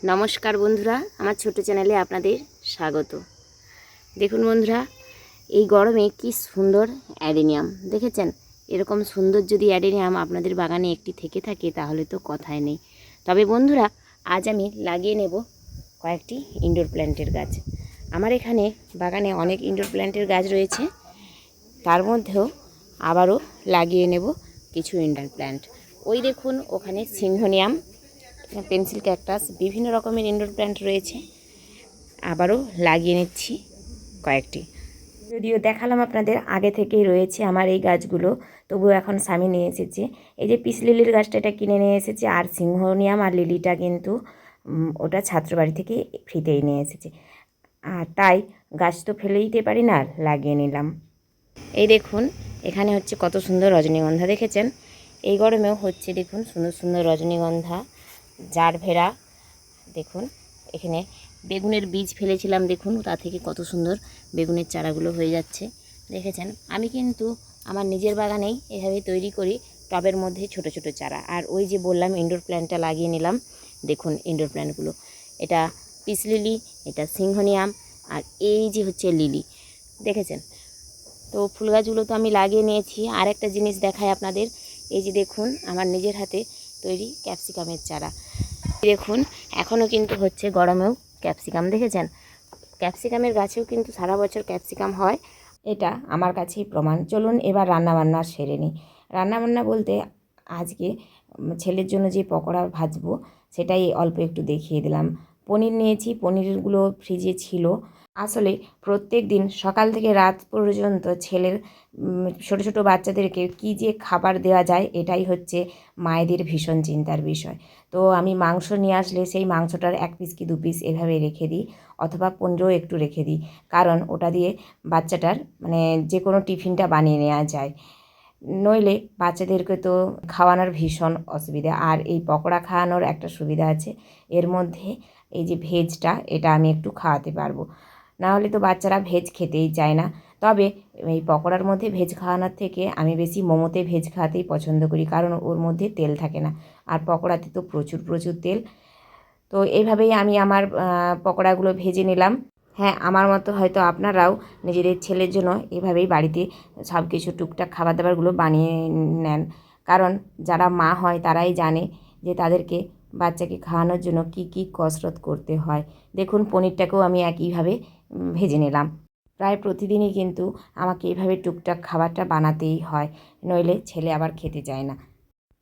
নমস্কার বন্ধুরা, আমার ছোট চ্যানেলে আপনাদের স্বাগত। দেখুন বন্ধুরা, এই গরমে কি সুন্দর অ্যাডেনিয়াম দেখেছেন। এরকম সুন্দর যদি অ্যাডেনিয়াম আপনাদের বাগানে একটি থেকে থাকে তাহলে তো কথাই নেই। তবে বন্ধুরা, আজ আমি লাগিয়ে নেব কয়েকটি ইনডোর প্ল্যান্টের গাছ। আমার এখানে বাগানে অনেক ইনডোর প্ল্যান্টের গাছ রয়েছে, তার মধ্যেও আবারও লাগিয়ে নেব কিছু ইনডোর প্ল্যান্ট। ওই দেখুন ওখানে সিংহনিয়াম, পেন্সিল ক্যাকটাস, বিভিন্ন রকমের ইনডোর প্ল্যান্ট রয়েছে। আবারও লাগিয়ে নিচ্ছি কয়েকটি। যদিও দেখালাম আপনাদের আগে থেকেই রয়েছে আমার এই গাছগুলো, তবুও এখন স্বামী নিয়ে এসেছে। এই যে পিস লিলির গাছটা, এটা কিনে নিয়ে এসেছে, আর সিংহনিয়াম আর লিলিটা কিন্তু ওটা ছাত্রবাড়ি থেকে ফ্রিতেই নিয়ে এসেছে। আর তাই গাছ তো ফেলে দিতে পারি না, লাগিয়ে নিলাম। এই দেখুন এখানে হচ্ছে কত সুন্দর রজনীগন্ধা দেখেছেন। এই গরমেও হচ্ছে দেখুন সুন্দর সুন্দর রজনীগন্ধা, জারভেরা। দেখুন এখানে বেগুনের বীজ ফেলেছিলাম, দেখুন তা থেকে কত সুন্দর বেগুনের চারাগুলো হয়ে যাচ্ছে দেখেছেন। আমি কিন্তু আমার নিজের বাগানেই এভাবে তৈরি করি, টবের মধ্যে ছোট ছোট চারা। আর ওই যে বললাম ইনডোর প্ল্যান্টটা লাগিয়ে নিলাম। দেখুন ইনডোর প্ল্যান্টগুলো, এটা পিস লিলি, এটা সিংহনিয়াম, আর এই যে হচ্ছে লিলি দেখেছেন। তো ফুল গাছগুলো তো আমি লাগিয়ে নিয়েছি। আর একটা জিনিস দেখাই আপনাদের, এই যে দেখুন আমার নিজের হাতে তৈরি ক্যাপসিকামের চারা। দেখুন এখনও কিন্তু হচ্ছে, গরমেও ক্যাপসিকাম দেখেছেন। ক্যাপসিকামের গাছেও কিন্তু সারা বছর ক্যাপসিকাম হয়, এটা আমার কাছেই প্রমাণ। চলুন এবার রান্নাবান্না সেরে নিই। রান্নাবান্না বলতে আজকে ছেলের জন্য যে পকোড়া ভাজবো সেটাই অল্প একটু দেখিয়ে দিলাম। পনির নিয়েছি, পনিরগুলো ফ্রিজে ছিল। আসলে প্রত্যেক দিন সকাল থেকে রাত পর্যন্ত ছেলের ছোটো ছোটো বাচ্চাদেরকে কী যে খাবার দেওয়া যায় এটাই হচ্ছে মায়েদের ভীষণ চিন্তার বিষয়। তো আমি মাংস নিয়ে আসলে সেই মাংসটার 1 পিস কি 2 পিস এভাবে রেখে দিই, অথবা পনিরও একটু রেখে দিই, কারণ ওটা দিয়ে বাচ্চাটার যে কোনো টিফিনটা বানিয়ে নেওয়া যায়। নইলে বাচ্চাদেরকে তো খাওয়ানোর ভীষণ অসুবিধা। আর এই পকোড়া খাওয়ানোর একটা সুবিধা আছে, এর মধ্যে এই যে ভেজটা, এটা আমি একটু খাওয়াতে পারবো। নাহলে তো বাচ্চারা ভেজ খেতেই চায় না। তবে এই পকোড়ার মধ্যে ভেজ খাওয়ানোর থেকে আমি বেশি মোমোতে ভেজ খাওয়াতেই পছন্দ করি, কারণ ওর মধ্যে তেল থাকে না, আর পকোড়াতে তো প্রচুর প্রচুর তেল। তো এইভাবেই আমি আমার পকোড়াগুলো ভেজে নিলাম। হ্যাঁ, আমার মতো হয়তো আপনারাও নিজেদের ছেলের জন্য এভাবেই বাড়িতে সব কিছু টুকটাক খাবার দাবারগুলো বানিয়ে নেন, কারণ যারা মা হয় তারাই জানে যে তাদেরকে বাচ্চাকে খাওয়ানোর জন্য কি কি কসরত করতে হয়। দেখুন পনিরটাকেও আমি একইভাবে ভেজে নিলাম। প্রায় প্রতিদিনই কিন্তু আমাকে এইভাবে টুকটাক খাবারটা বানাতেই হয়, নইলে ছেলে আবার খেতে চায় না।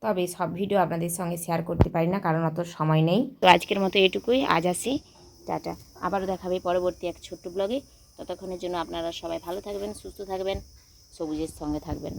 তবে সব ভিডিও আপনাদের সঙ্গে শেয়ার করতে পারি না, কারণ অত সময় নেই। তো আজকের মতো এটুকুই, আজ আসি, টাটা। আবারও দেখাবে পরবর্তী এক ছোট্ট ব্লগে। ততক্ষণের জন্য আপনারা সবাই ভালো থাকবেন, সুস্থ থাকবেন, সবুজের সঙ্গে থাকবেন।